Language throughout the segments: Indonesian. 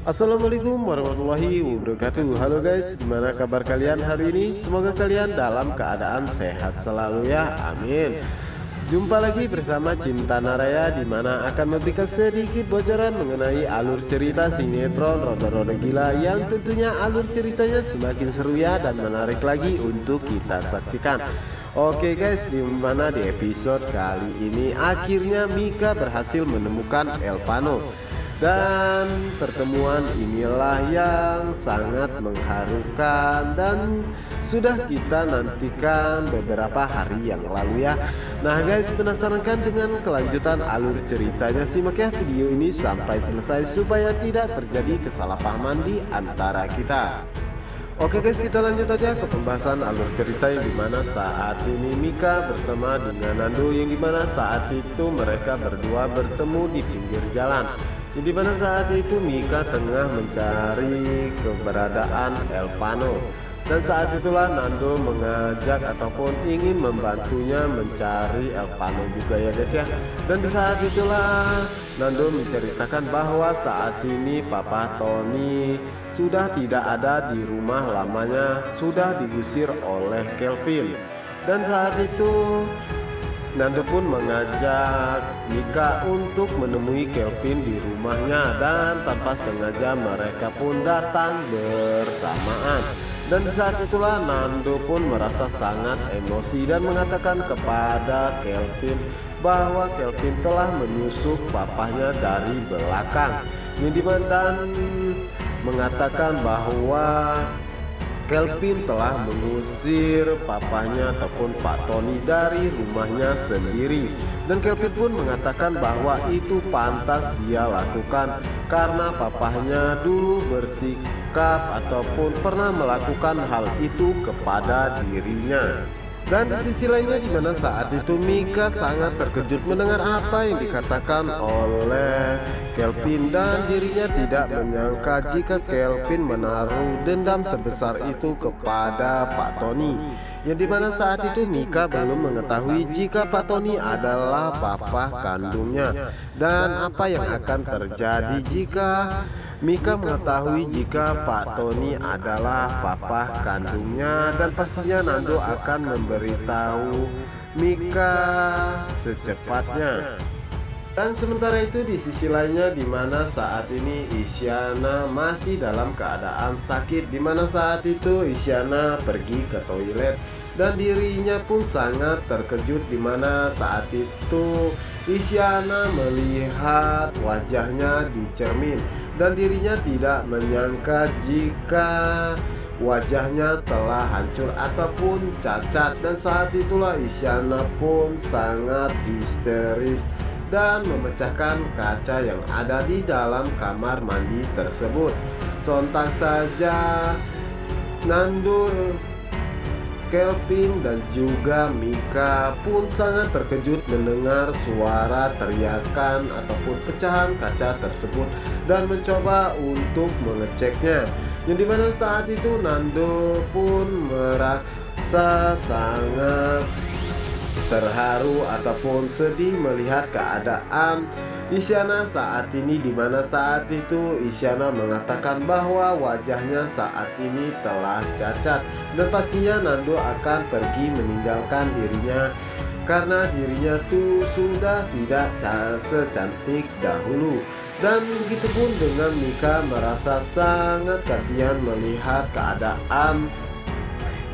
Assalamualaikum warahmatullahi wabarakatuh. Halo guys, gimana kabar kalian hari ini? Semoga kalian dalam keadaan sehat selalu ya, amin. Jumpa lagi bersama Cinta Naraya, di mana akan memberikan sedikit bocoran mengenai alur cerita sinetron Roda-Roda Gila, yang tentunya alur ceritanya semakin seru ya dan menarik lagi untuk kita saksikan. Oke guys, di mana di episode kali ini akhirnya Mika berhasil menemukan Elvano. Dan pertemuan inilah yang sangat mengharukan dan sudah kita nantikan beberapa hari yang lalu ya. Nah guys, penasaran kan dengan kelanjutan alur ceritanya? Simak ya video ini sampai selesai supaya tidak terjadi kesalahpahaman di antara kita. Oke guys, kita lanjut aja ke pembahasan alur cerita, yang dimana saat ini Mika bersama dengan Nando, yang dimana saat itu mereka berdua bertemu di pinggir jalan. Di mana saat itu Mika tengah mencari keberadaan Elvano, dan saat itulah Nando mengajak ataupun ingin membantunya mencari Elvano juga ya guys ya. Dan di saat itulah Nando menceritakan bahwa saat ini Papa Tony sudah tidak ada di rumah lamanya, sudah diusir oleh Kelvin. Dan saat itu Nando pun mengajak Mika untuk menemui Kelvin di rumahnya, dan tanpa sengaja mereka pun datang bersamaan. Dan saat itulah Nando pun merasa sangat emosi dan mengatakan kepada Kelvin bahwa Kelvin telah menusuk papahnya dari belakang, dan mengatakan bahwa Kelvin telah mengusir papahnya ataupun Pak Tony dari rumahnya sendiri. Dan Kelvin pun mengatakan bahwa itu pantas dia lakukan karena papahnya dulu bersikap ataupun pernah melakukan hal itu kepada dirinya. Dan di sisi lainnya, di mana saat itu Mika sangat terkejut mendengar apa yang dikatakan oleh Kelvin, dan dirinya tidak menyangka jika Kelvin menaruh dendam sebesar itu kepada Pak Tony. Yang dimana saat itu Mika belum mengetahui jika Pak Tony adalah papa kandungnya, dan apa yang akan terjadi jika Mika mengetahui jika Pak Tony adalah papa kandungnya. Dan pastinya Nando akan memberitahu Mika secepatnya. Dan sementara itu di sisi lainnya, di mana saat ini Isyana masih dalam keadaan sakit, di mana saat itu Isyana pergi ke toilet dan dirinya pun sangat terkejut, di mana saat itu Isyana melihat wajahnya di cermin dan dirinya tidak menyangka jika wajahnya telah hancur ataupun cacat. Dan saat itulah Isyana pun sangat histeris dan memecahkan kaca yang ada di dalam kamar mandi tersebut. Sontak saja Nando, Kelvin dan juga Mika pun sangat terkejut mendengar suara teriakan ataupun pecahan kaca tersebut dan mencoba untuk mengeceknya. Yang dimana saat itu Nando pun merasa sangat terharu ataupun sedih melihat keadaan Isyana saat ini, di mana saat itu Isyana mengatakan bahwa wajahnya saat ini telah cacat, dan pastinya Nando akan pergi meninggalkan dirinya karena dirinya tuh sudah tidak secantik dahulu. Dan begitupun dengan Mika merasa sangat kasihan melihat keadaan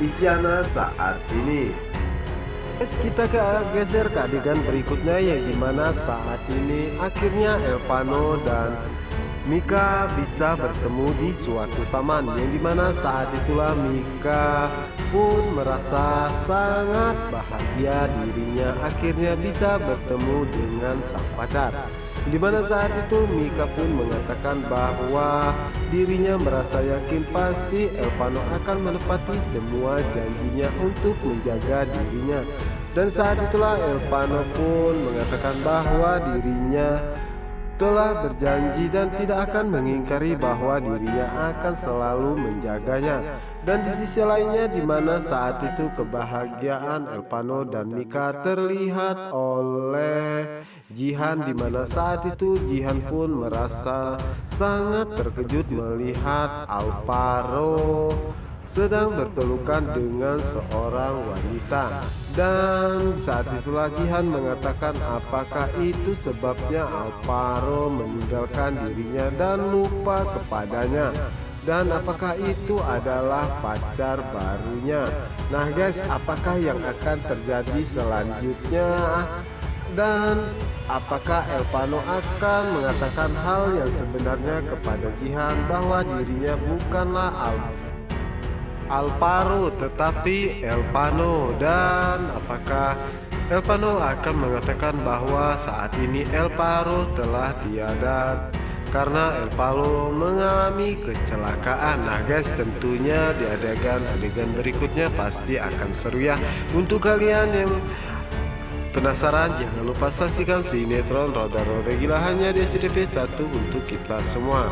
Isyana saat ini. Kita geser ke adegan berikutnya, yang dimana saat ini akhirnya Elvano dan Mika bisa bertemu di suatu taman, yang dimana saat itulah Mika pun merasa sangat bahagia dirinya akhirnya bisa bertemu dengan sang pacar. Di mana saat itu Mika pun mengatakan bahwa dirinya merasa yakin pasti Elvano akan menepati semua janjinya untuk menjaga dirinya. Dan saat itulah Elvano pun mengatakan bahwa dirinya telah berjanji dan tidak akan mengingkari bahwa dirinya akan selalu menjaganya. Dan di sisi lainnya, di mana saat itu kebahagiaan Elpano dan Mika terlihat oleh Jihan, di mana saat itu Jihan pun merasa sangat terkejut melihat Alvaro sedang berpelukan dengan seorang wanita. Dan saat itulah Jihan mengatakan apakah itu sebabnya Alvaro meninggalkan dirinya dan lupa kepadanya, dan apakah itu adalah pacar barunya. Nah guys, apakah yang akan terjadi selanjutnya? Dan apakah Elpano akan mengatakan hal yang sebenarnya kepada Jihan bahwa dirinya bukanlah Alvaro tetapi Elpano? Dan apakah Elpano akan mengatakan bahwa saat ini Alvaro telah tiada karena Elpano mengalami kecelakaan? Nah guys, tentunya di adegan berikutnya pasti akan seru ya. Untuk kalian yang penasaran, jangan lupa saksikan sinetron Roda-Roda Gila hanya di SCTV 1 untuk kita semua.